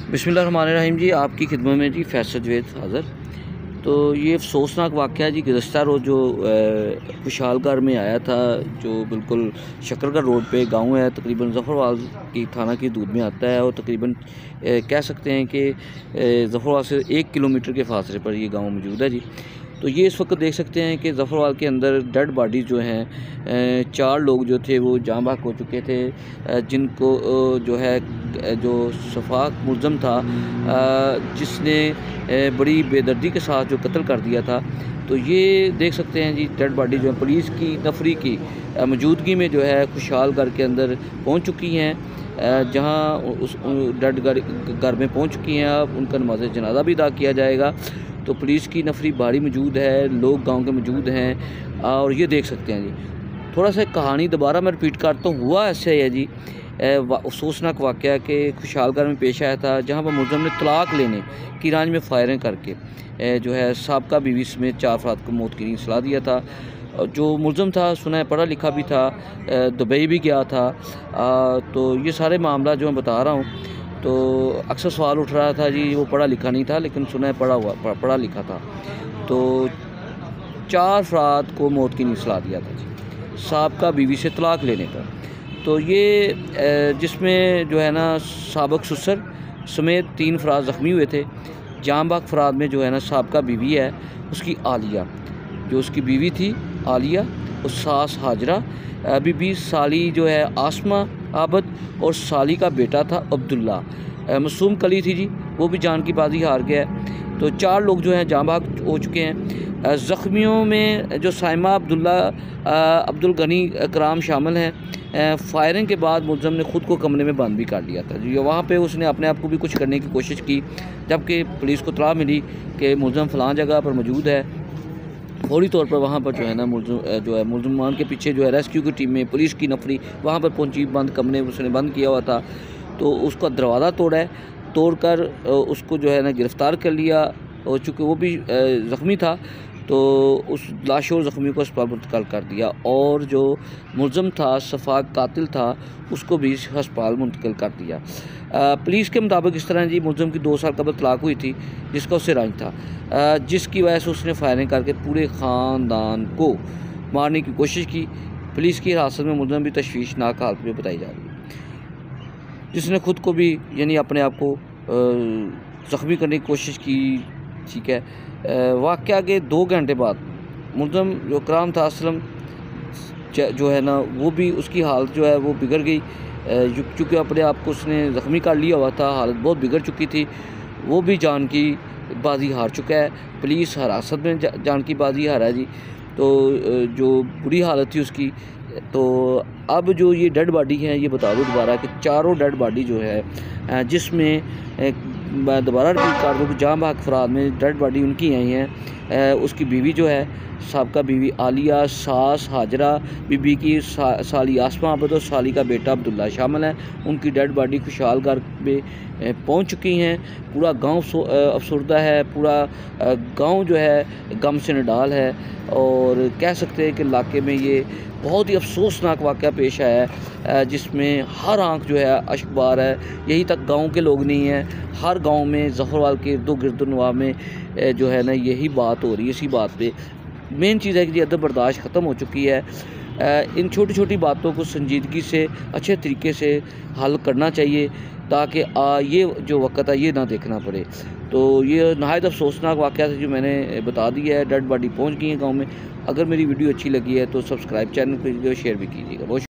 बिस्मिल्लाहिर्रहमानिर्रहीम जी, आपकी खिदमत में जी फैसल जवेद हाज़िर। तो ये अफसोसनाक वाक़या जी गुज़श्ता रोज़ जो खुशहालगढ़ में आया था, जो बिल्कुल शकरगढ़ रोड पे गांव है, तकरीबन ज़फ़रवाल की थाना की हदूद में आता है और तकरीबन कह सकते हैं कि ज़फ़रवाल से 1 किलोमीटर के फासले पर ये गांव मौजूद है जी। तो ये इस वक्त देख सकते हैं कि ज़फ़रवाल के अंदर डेड बॉडी जो हैं 4 लोग जो थे वो जाँ बहक हो चुके थे, जिनको जो है जो शफाक मुल्ज़म था, जिसने बड़ी बेदर्दी के साथ जो कत्ल कर दिया था। तो ये देख सकते हैं जी डेड बॉडी जो है पुलिस की नफरी की मौजूदगी में जो है खुशहालगढ़ के अंदर पहुंच चुकी हैं, जहां उस डेड घर में पहुंच चुकी हैं। अब उनका नमाज़ जनाजा भी अदा किया जाएगा। तो पुलिस की नफरी भारी मौजूद है, लोग गांव के मौजूद हैं और ये देख सकते हैं जी। थोड़ा सा कहानी दोबारा मैं रिपीट करता हूँ। हुआ ऐसे है जी, अफसोसनाक वाक़या कि खुशहालगढ़ में पेश आया था, जहाँ पर मुल्ज़म ने तलाक लेने की रांझ में फायरिंग करके जो है साबका बीवी समेत 4 अफराद को मौत की नींद सुला दिया था। जो मुल्ज़म था सुना पढ़ा लिखा भी था, दुबई भी गया था। तो ये सारे मामला जो मैं बता रहा हूँ, तो अक्सर सवाल उठ रहा था जी वो पढ़ा लिखा नहीं था, लेकिन सुना पढ़ा लिखा था। तो 4 अफराद को मौत की नींद सुला दिया था जी, साबका बीवी से तलाक लेने पर। तो ये जिसमें जो है ना साबक ससुर समेत 3 अफराद ज़ख्मी हुए थे। जाँ बहक अफराद में जो है ना साबका बीवी है उसकी आलिया, जो उसकी बीवी थी आलिया, और सास हाजरा बीबी, साली जो है आसमा आबद, और साली का बेटा था अब्दुल्ला। मासूम कली थी जी, वो भी जान की बाजी हार गया है। तो 4 लोग जो हैं जाँ बहक हो चुके हैं। ज़ख्मियों में जो साइमा अब्दुल्ला, अब्दुल गनी कराम शामिल हैं। फायरिंग के बाद मुल्ज़म ने ख़ुद को कमरे में बंद भी कर लिया था जी। वहाँ पे उसने अपने आप को भी कुछ करने की कोशिश की, जबकि पुलिस को इत्तला मिली कि मुल्ज़म फ़लाँ जगह पर मौजूद है। फौरी तौर पर वहाँ पर जो है ना मुल्ज़मान के पीछे जो है रेस्क्यू की टीम में पुलिस की नफरी वहाँ पर पहुँची। बंद कमरे उसने बंद किया हुआ था, तो उसका दरवाज़ा तोड़कर उसको जो है ना गिरफ़्तार कर लिया। और चूँकि वो भी ज़ख्मी था, तो उस लाशों और ज़ख्मी को अस्पताल मुंतकिल कर दिया, और जो मुल्ज़म था शफाक कातिल था उसको भी अस्पताल मुंतकिल कर दिया। पुलिस के मुताबिक इस तरह जी मुल्ज़म की 2 साल कबल तलाक हुई थी, जिसका उससे रंज था, जिसकी वजह से उसने फायरिंग करके पूरे ख़ानदान को मारने की कोशिश की। पुलिस की हिरासत में मुल्ज़म भी तशवीशनाक हालत में बताई जा रही है, जिसने ख़ुद को भी यानी अपने आप को ज़ख्मी करने की कोशिश की। ठीक है, वाक़या के 2 घंटे बाद मुल्ज़म जो कराम था असलम जो है ना, वो भी उसकी हालत जो है वो बिगड़ गई, चूँकि अपने आप को उसने ज़ख्मी कर लिया हुआ था, हालत बहुत बिगड़ चुकी थी। वो भी जान की बाजी हार चुका है, पुलिस हिरासत में जान की बाजी हारा है जी। तो जो बुरी हालत थी उसकी। तो अब जो ये डेड बॉडी है, ये बता दूँ दोबारा कि 4 डेड बॉडी जो है, जिसमें मैं दोबारा रिपीट कर दूँ कि जाँ बहक अफराद में डेड बॉडी उनकी आई हैं। उसकी बीवी जो है साबका बीवी आलिया, सास हाजरा बीबी की साली आसमा आबद और साली का बेटा अब्दुल्ला शामिल हैं। उनकी डेड बॉडी खुशहालगढ़ में पहुंच चुकी हैं। पूरा गांव अफसरदा है, पूरा गांव जो है गम से निडाल है, और कह सकते हैं कि इलाके में ये बहुत ही अफसोसनाक वाक़या पेश आया है, जिसमें हर आंख जो है अश्कबार है। यही तक गांव के लोग नहीं हैं, हर गांव में ज़फ़रवाल के इर्द-गिर्द में जो है ना यही बात हो रही है। इसी बात पे मेन चीज़ है कि अदब बर्दाश्त ख़त्म हो चुकी है। इन छोटी छोटी बातों को संजीदगी से अच्छे तरीके से हल करना चाहिए, ताकि ये जो वक़्त है ये ना देखना पड़े। तो ये नहायत अफसोसनाक वाक़या था जो मैंने बता दिया है। डेड बॉडी पहुंच गई है गांव में। अगर मेरी वीडियो अच्छी लगी है तो सब्सक्राइब चैनल को शेयर भी कीजिएगा। बहुत